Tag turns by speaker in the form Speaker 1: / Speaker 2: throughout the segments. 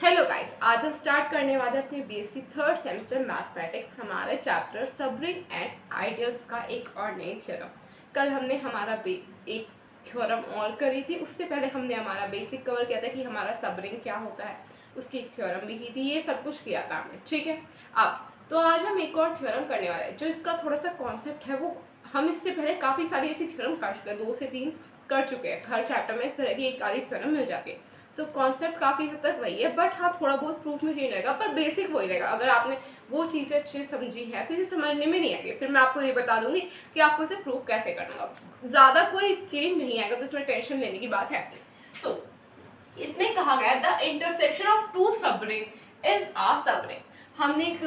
Speaker 1: Hello guys, आज हम start करने वाले अपने बीएससी थर्ड सेमेस्टर मैथमेटिक्स हमारे चैप्टर सबरिंग एंड आइडियल्स का एक और नई थ्योरम। कल हमने हमारा एक थ्योरम और करी थी, उससे पहले हमने हमारा बेसिक कवर किया था कि हमारा सबरिंग क्या होता है, उसकी एक थ्योरम भी की थी, ये सब कुछ किया था हमने। ठीक है, अब तो आज हम एक और थ्योरम करने वाले हैं जो इसका थोड़ा सा कॉन्सेप्ट है वो हम इससे पहले काफ़ी सारी ऐसी थ्योरम कर चुके हैं, 2 से 3 कर चुके हैं। हर चैप्टर में इस तरह की एक आधी थ्योरम मिल जाती है, तो कॉन्सेप्ट काफ़ी हद तक वही है, बट हाँ थोड़ा बहुत प्रूफ में चेंज रहेगा, पर बेसिक वही रहेगा। अगर आपने वो चीज़ें अच्छे से समझी है तो इसे समझने में नहीं आएगी। फिर मैं आपको ये बता दूंगी कि आपको इसे प्रूफ कैसे करना होगा। ज़्यादा कोई चेंज नहीं आएगा, तो इसमें टेंशन लेने की बात है। तो इसमें कहा गया the intersection of two subring is a subring. हमने एक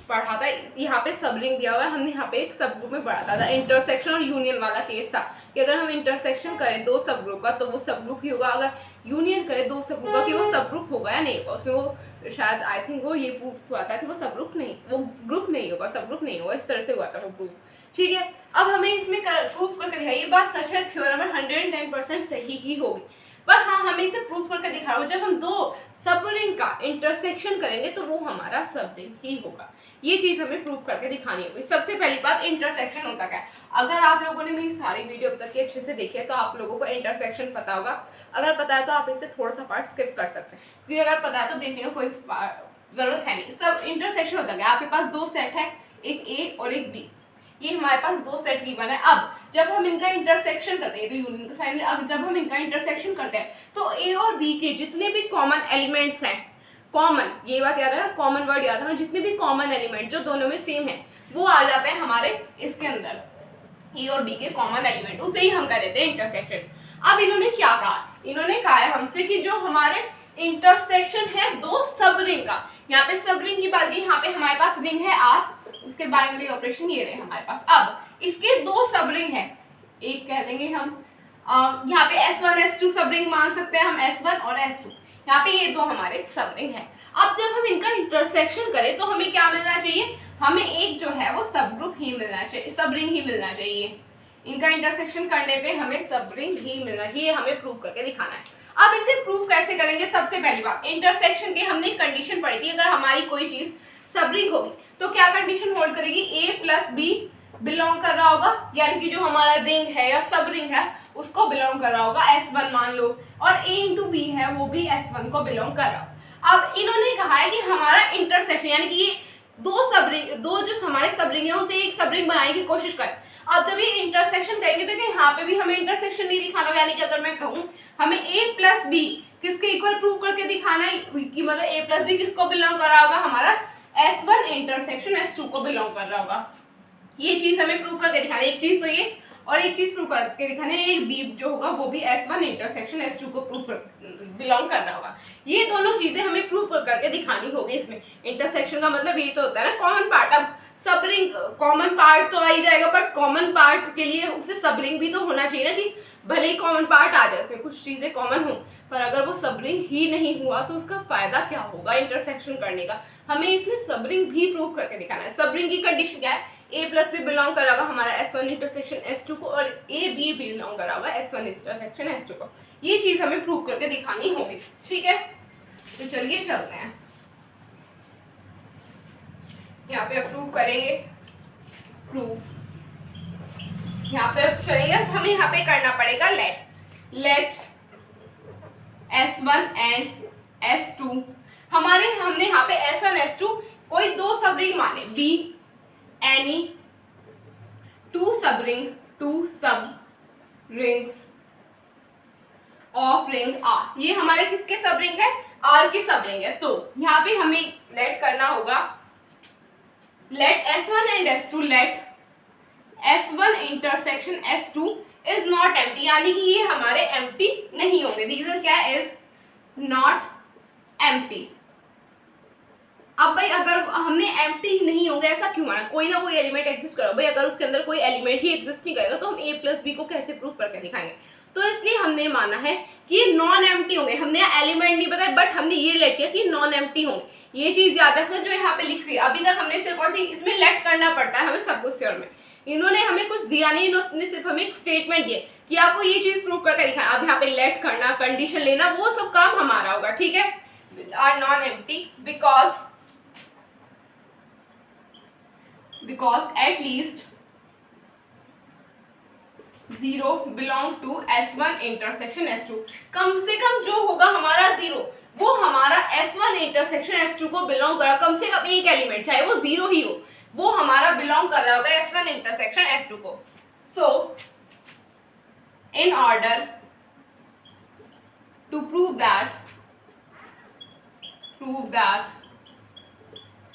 Speaker 1: पढ़ा था, यहाँ पे सबरिंग दिया हुआ है, हमने यहाँ पे एक सब ग्रुप में पढ़ा था। द इंटरसेक्शन और यूनियन वाला केस था कि अगर हम इंटरसेक्शन करें दो सब ग्रुप का तो वो सब ग्रुप ही होगा, अगर यूनियन करें दो सब ग्रुप का कि वो सब ग्रुप होगा या नहीं होगा। उसमें वो शायद आई थिंक वो ये प्रूफ हुआ था कि वो सब ग्रुप नहीं, वो ग्रुप नहीं होगा, सब ग्रुप नहीं होगा, इस तरह से हुआ था वो प्रूफ। ठीक है, अब हमें इसमें प्रूफ करके दिखाई, ये बात सच है, थ्योरम में 110% सही ही होगी, पर हाँ हमें इसे प्रूफ करके दिखा रहा हूँ। जब हम दो सबरिंग का इंटरसेक्शन करेंगे तो वो हमारा सबरिंग ही होगा। ये चीज हमें प्रूफ करके दिखानी होगी। सबसे पहली बात, इंटरसेक्शन होता क्या है। अगर आप लोगों ने मेरी सारी वीडियो अब तक की अच्छे से देखी है तो आप लोगों को इंटरसेक्शन पता होगा। अगर पता है तो आप इसे थोड़ा सा पार्ट स्किप कर सकते हैं, क्योंकि अगर पता है तो देखने का कोई जरूरत है नहीं। सब इंटरसेक्शन होता क्या, आपके पास दो सेट है, एक ए और एक बी, ये हमारे पास दो सेट गिवन है। अब जब हम इनका इंटरसेक्शन करते हैं तो यूनियन का साइन, अब जब हम इनका इंटरसेक्शन करते हैं तो ए और बी के जितने भी कॉमन एलिमेंट्स हैं, कॉमन, ये बात याद है, कॉमन वर्ड याद है, जितने भी कॉमन एलिमेंट जो दोनों में सेम है वो आ जाते हैं हमारे इसके अंदर, ए और बी के कॉमन एलिमेंट, उसे ही हम कर देते हैं इंटरसेक्शन। अब इन्होंने क्या कहा, इन्होंने कहा है हमसे कि जो हमारे इंटरसेक्शन है दो सब रिंग का, यहाँ पे सब रिंग की बात की, यहाँ पे हमारे पास रिंग है आर, उसके बाइनरी ऑपरेशन ये रहे हमारे पास। अब इसके दो सब रिंग है, एक कह देंगे हम यहाँ पे S1 S2 सब रिंग मान सकते हैं हम, S1 और S2, यहाँ पे ये दो हमारे सब रिंग है। अब जब हम इनका इंटरसेक्शन करें तो हमें क्या मिलना चाहिए, हमें एक जो है वो सब ग्रुप ही मिलना चाहिए, सब रिंग ही मिलना चाहिए। इनका इंटरसेक्शन करने पे हमें सब रिंग ही मिलना चाहिए, हमें प्रूव करके दिखाना है। अब इसे प्रूव कैसे करेंगे, सबसे पहली बात, इंटरसेक्शन के हमने कंडीशन पढ़ी थी, अगर हमारी कोई चीज सब रिंग होगी तो क्या कंडीशन होल्ड करेगी, ए प्लस बी बिलोंग कर रहा होगा, यानी कि जो हमारा रिंग है या सब रिंग है उसको बिलोंग कर रहा होगा, S1 मान लो, और A इंटू बी है वो भी S1 को बिलोंग कर रहा होगा। अब इन्होंने कहा है कि हमारा इंटरसेक्शन, यानी कि ये दो सबरिंग, दो जो हमारे सबरिंग है उनसे एक सबरिंग बनाने की कोशिश करें। अब जब ये इंटरसेक्शन करेंगे तो यहाँ पे भी हमें इंटरसेक्शन नहीं दिखाना होगा, यानी कि अगर मैं कहूँ हमें A प्लस बी किसके इक्वल प्रूव करके दिखाना है, कि मतलब A प्लस बी किसको बिलोंग कर रहा होगा, हमारा S1 इंटरसेक्शन S2 को बिलोंग कर रहा होगा। ये चीज हमें प्रूव करके दिखाना है, एक चीज तो ये, और एक चीज प्रूव करके दिखाने है, बी जो होगा वो भी S1 इंटरसेक्शन S2 को प्रूव बिलोंग कर रहा होगा। ये दोनों चीजें हमें प्रूव करके दिखानी होगी। इसमें इंटरसेक्शन का मतलब ये तो होता है ना कॉमन पार्ट। अब सबरिंग कॉमन पार्ट तो आ ही जाएगा, बट कॉमन पार्ट के लिए उसे सबरिंग भी तो होना चाहिए ना, कि भले ही कॉमन पार्ट आ जाए, इसमें कुछ चीजें कॉमन हो, पर अगर वो सबरिंग ही नहीं हुआ तो उसका फायदा क्या होगा इंटरसेक्शन करने का। हमें इसमें सबरिंग भी प्रूव करके दिखाना है। सबरिंग की कंडीशन क्या है, A प्लस बी बिलोंग कर रहा होगा हमारा S1 इंटरसेक्शन S2 को, और A B बिलोंग कर रहा होगा S1 इंटरसेक्शन S2 को। ये चीज हमें प्रूव करके दिखानी होगी। ठीक है, तो चलिए चलते हैं, यहाँ पे प्रूव करेंगे, प्रूव यहाँ पे चलेगा, हमें यहाँ पे करना पड़ेगा लेट S1 एंड S2 हमने यहाँ पे S1 S2 कोई दो सब रिंग माने, B any two sub rings of ring R, ये हमारे किसके सब रिंग है, R के सब रिंग है। तो यहाँ पे हमें लेट करना होगा, let S1 and S2, let S1 intersection S2 is not empty, यानी कि ये हमारे एम्प्टी नहीं होंगे। रीजन क्या है, इज नॉट एम्प्टी। अब भाई अगर हमने एम्प्टी नहीं होंगे ऐसा क्यों माना, कोई ना कोई एलिमेंट एग्जिस्ट करो भाई, अगर उसके अंदर कोई एलिमेंट ही एग्जिस्ट नहीं करेगा तो हम A प्लस बी को कैसे प्रूव करके दिखाएंगे। तो इसलिए हमने माना है कि ये नॉन एम्प्टी होंगे। हमने एलिमेंट नहीं बताया, बट हमने ये लेट किया कि नॉन एम्प्टी होंगे। ये चीज याद रखना जो यहाँ पे लिख रही है। अभी तक हमने सिर्फ और इसमें लेट करना पड़ता है हमें सब कुछ थ्योरम में, इन्होंने हमें कुछ दिया नहीं, इन्होंने सिर्फ हमें एक स्टेटमेंट दिया कि आपको ये चीज प्रूव करके दिखाना। अब यहाँ पे लेट करना, कंडीशन लेना, वो सब काम हमारा होगा। ठीक है, are non-empty because at least 0 belong to S1 intersection S2। कम से कम जो होगा हमारा 0 वो हमारा S1 इंटरसेक्शन S2 को बिलोंग कर रहा, कम से कम एक एलिमेंट चाहे वो 0 ही हो वो हमारा बिलोंग कर रहा होगा S1 इंटरसेक्शन S2 को। सो in order to prove that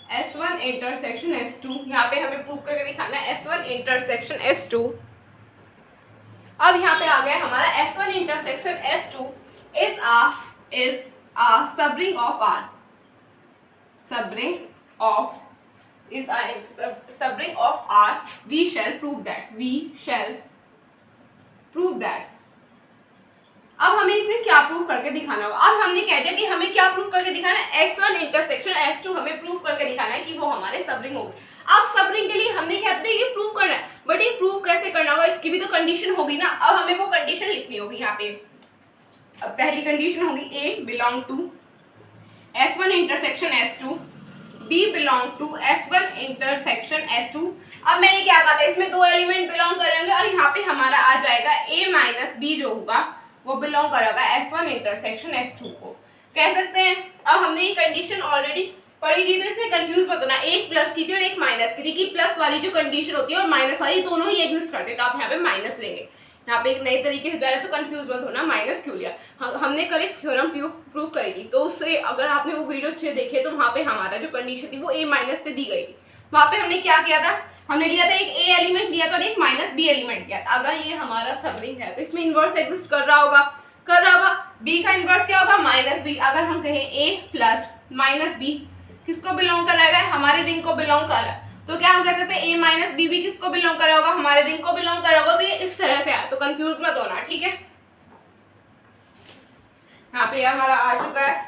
Speaker 1: S1 intersection S2, यहाँ पे हमें प्रूव करके दिखाना है S1 intersection S2। अब यहाँ पे आ गया हमारा S1 intersection S2 is a subring of R, we shall prove that। अब हमें इसमें क्या प्रूव करके दिखाना होगा? अब हमने कह दिया कि हमें क्या प्रूव करके दिखाना है, S1 इंटरसेक्शन S2 हमें प्रूव करके दिखाना है कि वो हमारे सबरिंग होगी। अब सबरिंग के लिए हमने क्या कहते हैं ये प्रूव करना है, बट ये प्रूव कैसे करना होगा इसकी भी तो कंडीशन होगी ना। अब हमें वो कंडीशन लिखनी होगी यहाँ पे। अब पहली कंडीशन होगी A belong to S1 intersection S2, B belong to S1 intersection S2। अब मैंने क्या कहा था इसमें दो एलिमेंट बिलोंग करेंगे और यहाँ पे हमारा आ जाएगा A माइनस B जो होगा वो बिलोंग करेगा S1 इंटरसेक्शन S2 को, कह सकते हैं। अब हमने ये कंडीशन ऑलरेडी पढ़ी थी तो इसमें कंफ्यूज मत होना, एक प्लस की थी और एक माइनस की थी कि प्लस वाली जो कंडीशन होती है और माइनस वाली दोनों ही एग्जिस्ट करते हैं, तो आप यहाँ पे माइनस लेंगे। यहाँ पे एक नए तरीके से जा रहे तो कंफ्यूज मत होना, माइनस क्यों लिया। हमने कल एक थ्योरम प्रूव करी थी तो उससे अगर आपने वो वीडियो अच्छे देखे तो वहाँ पे हमारा जो कंडीशन थी वो A माइनस से दी गई थी। वहाँ पे हमने क्या किया था, हमने लिया था एक A एलिमेंट लिया था और एक माइनस B एलिमेंट लिया था। अगर ये हमारा सबरिंग है तो इसमें इनवर्स एग्जिस्ट कर रहा होगा। B का इनवर्स क्या होगा माइनस B। अगर हम कहें A प्लस माइनस B किसको बिलोंग कर रहा है, हमारे रिंग को बिलोंग कर रहा है, तो क्या हम कह सकते हैं A माइनस B भी किसको बिलोंग कर रहा होगा, हमारे रिंग को बिलोंग कर रहा होगा। तो ये इस तरह से आया, तो कंफ्यूज मत होना, ठीक है। यहाँ पे हमारा आ चुका है।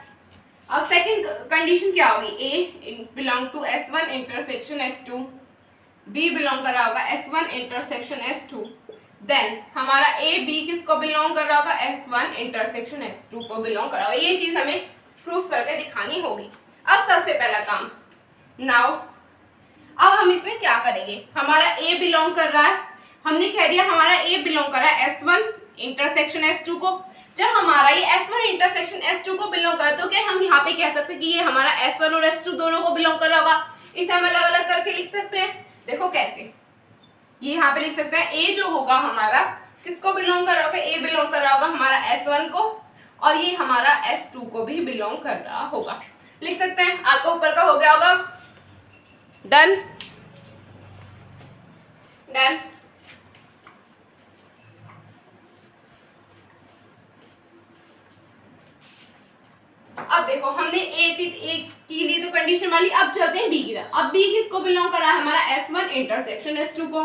Speaker 1: अब सेकंड कंडीशन क्या होगी, A belong to S1 intersection S2, B belong कर रहा होगा S1 इंटरसेक्शन S2, देन हमारा A B किसको बिलोंग कर रहा होगा, S1 इंटरसेक्शन S2 को बिलोंग कर रहा होगा। ये चीज हमें प्रूफ करके दिखानी होगी। अब सबसे पहला काम, नाउ अब हम इसमें क्या करेंगे, हमारा A बिलोंग कर रहा है, हमने कह दिया हमारा A बिलोंग कर रहा है S1 इंटरसेक्शन S2 को। जब हमारा ये S1 इंटरसेक्शन S2 को बिलोंग कर तो क्या हम यहाँ पे कह सकते हैं कि ये हमारा S1 और S2 दोनों को बिलोंग कर रहा होगा। इसे हम अलग अलग करके लिख सकते हैं, देखो कैसे, ये यहाँ पे लिख सकते हैं A जो होगा हमारा किसको बिलोंग कर रहा होगा, A बिलोंग कर रहा होगा हमारा S1 को और ये हमारा S2 को भी बिलोंग कर रहा होगा। लिख सकते हैं, आपका ऊपर का हो गया होगा डन। अब देखो हमने एक की ली तो कंडीशन वाली, अब चलते हैं B की तरफ। अब B किसको बिलोंग कर रहा है, हमारा S1 इंटरसेक्शन S2 को।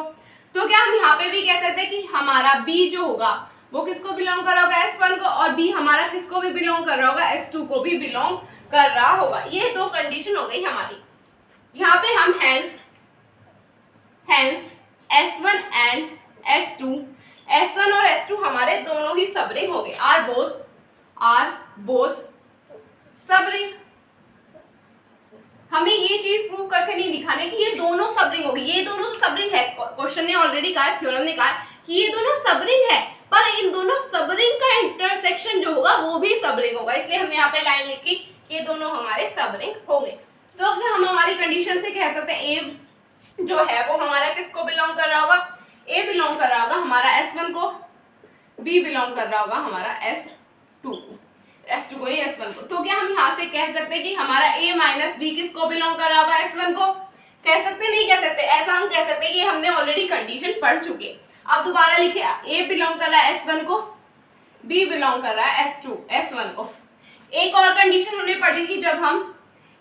Speaker 1: तो क्या हम यहाँ पे भी कह सकते हैं कि हमारा B जो होगा वो किसको बिलोंग कर रहा होगा, S1 को, और B हमारा किसको भी बिलोंग कर रहा होगा, S2 को भी बिलोंग कर रहा होगा। ये दो कंडीशन हो गई हमारी। यहाँ पे हम हेंस S1 एंड S1 और S2 हमारे दोनों ही सबरिंग हो गए, आर बोथ सबरिंग। हमें ये चीज प्रूव करके नहीं दिखाने कि ये दोनों सबरिंग होगी, ये दोनों सबरिंग है। क्वेश्चन ने ऑलरेडी कहा, थ्योरम ने कहा कि ये दोनों सबरिंग है, पर इन दोनों सबरिंग का इंटरसेक्शन जो होगा वो भी सबरिंग होगा, इसलिए हमने यहाँ पे लाइन लिखी ये दोनों हमारे सबरिंग होंगे। तो अगर हम हमारी कंडीशन से कह सकते हैं A जो है वो हमारा किसको बिलोंग कर रहा होगा, A बिलोंग कर रहा होगा हमारा S1 को, B बिलोंग कर रहा होगा हमारा S2 को नहीं S1 को। तो क्या हम यहाँ से कह सकते हैं कि हमारा A माइनस B किसको बिलोंग कर रहा होगा, S1 को, कह सकते नहीं कह सकते, ऐसा हम कह सकते हैं कि हमने ऑलरेडी कंडीशन पढ़ चुके। अब दोबारा लिखे, A बिलोंग कर रहा है S1 को, B बिलोंग कर रहा है S1 को। एक और कंडीशन हमने पढ़ी थी, जब हम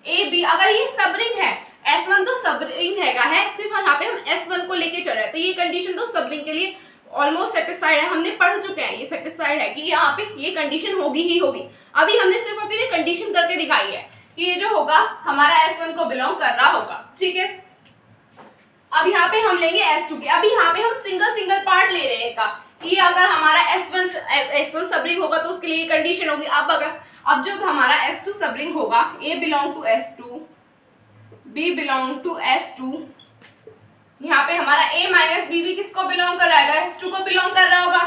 Speaker 1: A B अगर ये सबरिंग है, S1 तो सबरिंग है, सिर्फ यहाँ पे हम S1 को लेके चल रहे हैं, तो ये कंडीशन तो सबरिंग के लिए ऑलमोस्ट सेटिस्फाइड है, हमने पढ़ चुके हैं, ये सेटिस्फाइड है कि यहाँ पे ये कंडीशन होगी ही होगी। अभी हमने सिर्फ और सिर्फ ये कंडीशन करके दिखाई है कि ये जो होगा हमारा S1 को बिलोंग कर रहा होगा, ठीक है। अब यहाँ पे हम लेंगे S2 के। अभी यहाँ पे हम सिंगल पार्ट ले रहे हैं का, कि अगर हमारा S1 सबरिंग होगा तो उसके लिए ये कंडीशन होगी। अब जब हमारा S2 सबरिंग होगा, A belong to S2, B belong to S2, यहाँ पे हमारा A माइनस B भी किसको बिलोंग कर रहा है? S2 को बिलोंग कर रहा होगा।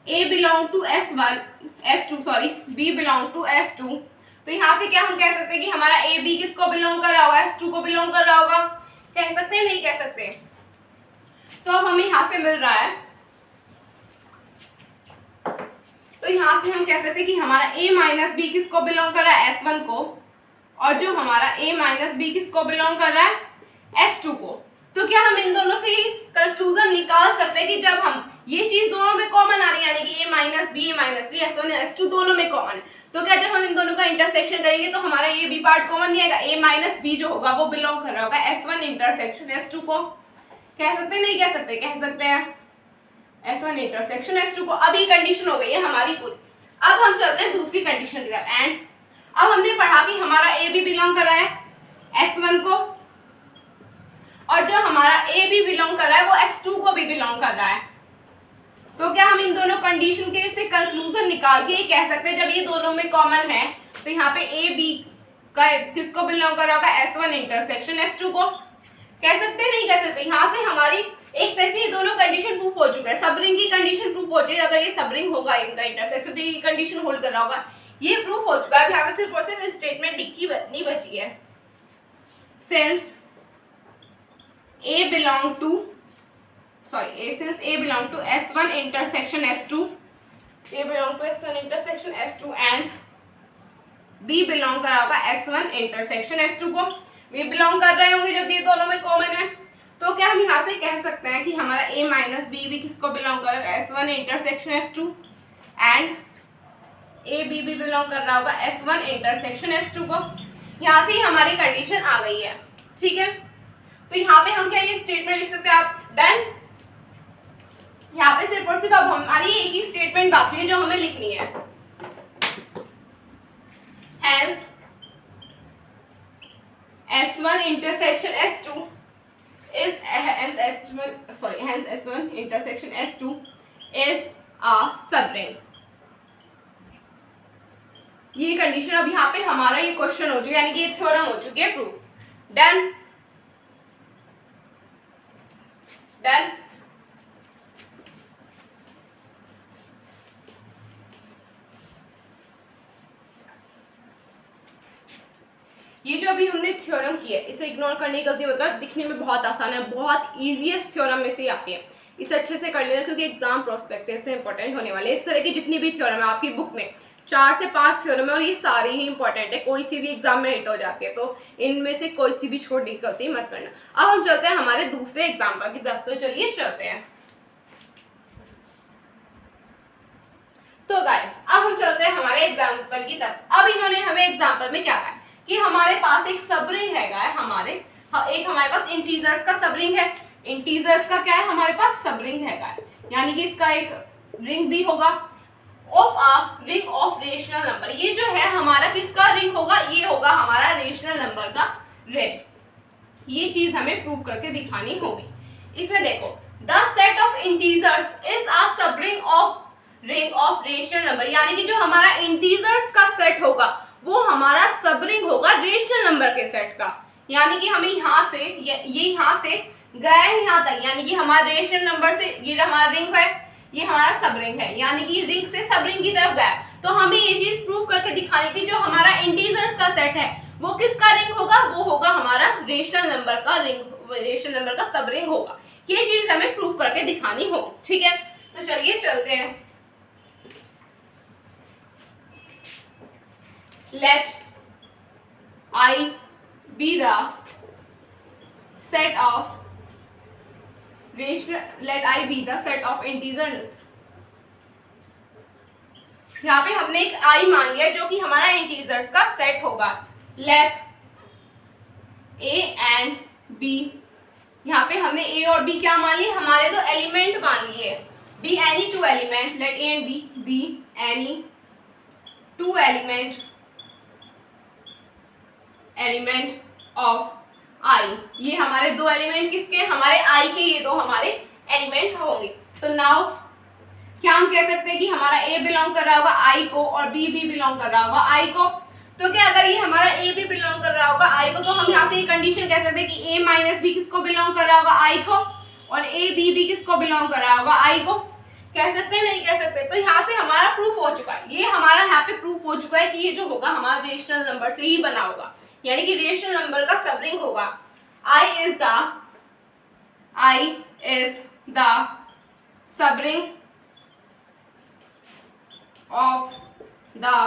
Speaker 1: A belong to S2 sorry, B belong to S2, तो यहाँ से क्या हम कह सकते हैं कि हमारा A B किसको बिलोंग कर रहा होगा? S2 को बिलोंग कर रहा होगा। कह सकते हैं, नहीं कह सकते? तो अब हमें यहाँ से मिल रहा है, तो यहाँ से हम कह सकते हैं कि हमारा A माइनस B किसको बिलोंग कर रहा है? S1 को, और जो हमारा A माइनस B किसको बिलोंग कर रहा है? S2 को। तो क्या हम इन दोनों से कंक्लूजन निकाल सकते हैं कि जब हम ये चीज दोनों में कॉमन आ रही है, यानी कि A minus B S1 S2 दोनों में कॉमन है, तो क्या जब हम इन दोनों का इंटरसेक्शन करेंगे तो हमारा ये B पार्ट कॉमन नहीं आएगा? A माइनस बी जो होगा वो बिलोंग कर रहा होगा S1 इंटरसेक्शन S2 को। कह सकते हैं, नहीं कह सकते? कह सकते हैं, S1 इंटरसेक्शन S2 को। अब ये कंडीशन हो गई है हमारी पूरी। अब हम चलते हैं दूसरी कंडीशन की तरफ। एंड अब हमने पढ़ा कि हमारा A भी बिलोंग कर रहा है S1 को, और जो हमारा A भी बिलोंग कर रहा है वो S2 को भी बिलोंग कर रहा है। तो क्या हम इन दोनों कंडीशन के से कंक्लूजन निकाल के कह सकते हैं जब ये दोनों में कॉमन है तो यहाँ पे A B का किसको बिलोंग कर रहा होगा? S1 इंटरसेक्शन S2 को। कह सकते हैं, नहीं कह सकते? यहाँ से हमारी एक तरह से ये दोनों कंडीशन प्रूफ हो चुका है। सबरिंग की कंडीशन प्रूफ हो चुकी है, अगर ये सबरिंग होगा इनका इंटरसेक्शन तो ये कंडीशन होल्ड कर रहा होगा, ये प्रूफ हो चुका है। यहाँ पे सिर्फ और सिर्फ स्टेटमेंट लिखी नहीं बची है। Since A belong to S1 intersection S2, A belong to S1 intersection S2 and B belong कर रहा होगा S1 intersection S2 को। B belong कर रहे होंगे जब ये दोनों में कॉमन है, तो क्या हम यहाँ से कह सकते हैं कि हमारा A माइनस B भी किसको बिलोंग करेगा? S1 intersection S2 and A B भी बिलोंग कर रहा होगा S1 intersection S2 को। यहाँ से ही हमारी कंडीशन आ गई है, ठीक है। तो यहाँ पे हम क्या ये स्टेटमेंट लिख सकते हैं आप? डन। यहाँ पे सिर्फ और सिर्फ अब हमारी एक ही स्टेटमेंट बाकी है जो हमें लिखनी है। Hence S1 intersection S2 is hence S1 intersection S2 is a subring। ये कंडीशन अब यहाँ पे हमारा ये क्वेश्चन हो चुका है, यानी कि ये थ्योरम हो चुकी है प्रूफ। Done done. ये जो अभी हमने थ्योरम किया है इसे इग्नोर करने की गलती मत कर, दिखने में बहुत आसान है, बहुत इजीएस्ट थ्योरम में से ही आती है। इसे अच्छे से कर लेना क्योंकि एग्जाम प्रोस्पेक्टिव से इंपॉर्टेंट होने वाले हैं। इस तरह की जितनी भी थ्योरम है आपकी बुक में 4 से 5 थ्योरम है और ये सारी ही इंपॉर्टेंट है, कोई सी भी एग्जाम में हिट हो जाती है, तो इनमें से कोई सी भी छोटी गलती मत करना। अब हम चलते हैं हमारे दूसरे एग्जाम्पल की तरफ, तो चलिए चलते हैं। तो गाइस अब हम चलते हैं हमारे एग्जाम्पल की तरफ। अब इन्होंने हमें एग्जाम्पल में क्या कहा कि हमारे पास एक सबरिंग है, हमारे पास इंटीजर्स का सबरिंग है। इंटीजर्स का क्या है? हमारे पास सबरिंग है, यानी कि इसका एक रिंग भी होगा of a ring of rational number. ये जो है हमारा किसका रिंग होगा? ये होगा हमारा रेशनल नंबर का रिंग। ये चीज हमें प्रूव करके दिखानी होगी। इसमें देखो, the set of integers is a subring of ring of rational number, यानी कि जो हमारा इंटीजर्स का सेट होगा वो हमारा सबरिंग होगा रेशनल नंबर के सेट का। यानी कि हमें यहाँ से ये यहाँ से गए यहाँ तक, यानी कि हमारा रेशनल नंबर से ये हमारा रिंग है, ये हमारा सबरिंग है, यानी कि रिंग से सबरिंग की तरफ गया। तो हमें ये चीज प्रूव करके दिखानी थी जो हमारा इंटीजर्स का सेट है वो किसका रिंग होगा? वो होगा हमारा रेशनल नंबर का रिंग, रेशनल नंबर का सबरिंग होगा। ये चीज हमें प्रूव करके दिखानी होगी, ठीक है। तो चलिए चलते हैं। Let I be the set of integers। यहाँ पे हमने एक I मान लिया जो कि हमारा इंटीजर्स का सेट होगा। Let A and B, यहाँ पे हमने A और B क्या मान लिए? हमारे दो एलिमेंट मान लिए। B any two element, let A and B any two element of I। ये हमारे दो एलिमेंट किसके? हमारे I के, ये दो हमारे एलिमेंट होंगे। तो नाउ क्या हम कह सकते हैं कि हमारा ए बिलोंग कर रहा होगा आई को और बी भी बिलोंग कर रहा होगा आई को। तो क्या अगर ये हमारा ए भी बिलोंग कर रहा होगा आई को, तो हम यहाँ से ये कंडीशन कह सकते हैं कि ए माइनस बी किसको बिलोंग कर रहा होगा आई को, और ए बी भी किसको बिलोंग कर रहा होगा आई को। कह सकते हैं नहीं कह सकते? तो यहाँ से हमारा प्रूफ हो चुका है, ये हमारा यहाँ पे प्रूफ हो चुका है कि ये जो होगा हमारा रेशनल नंबर से ही बना होगा, यानी कि रेशनल नंबर का सब रिंग होगा I is the subring of the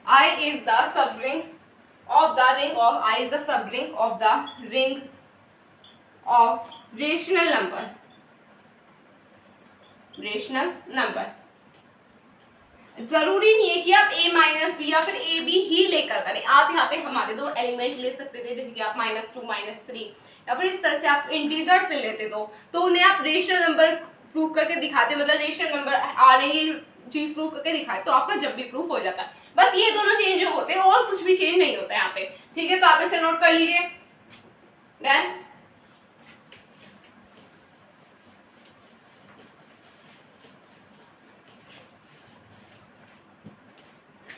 Speaker 1: I is the subring of the ring of I is the subring of the ring of rational number. rational number जरूरी नहीं है कि आप a minus B या फिर a b ही लेकर करें, आप यहाँ पे हमारे दो एलिमेंट ले सकते थे, जैसे कि आप -2 -3 या फिर इस तरह से आप इंटीजर्स ले लेते तो उन्हें आप रेशनल नंबर प्रूव करके दिखाते, मतलब रेशनल नंबर आ रहे हैं चीज प्रूव करके दिखाए, तो आपका जब भी प्रूफ हो जाता है। बस ये दोनों चेंज होते हैं और कुछ भी चेंज नहीं होता है यहाँ पे, ठीक है। तो आप इसे नोट कर लीजिए। डन।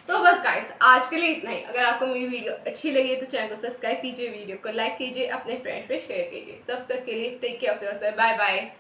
Speaker 1: तो बस गाइस आज के लिए इतना ही। अगर आपको मेरी वीडियो अच्छी लगी तो चैनल को सब्सक्राइब कीजिए, वीडियो को लाइक कीजिए, अपने फ्रेंड्स पे शेयर कीजिए। तब तक के लिए take care of yourself, bye bye.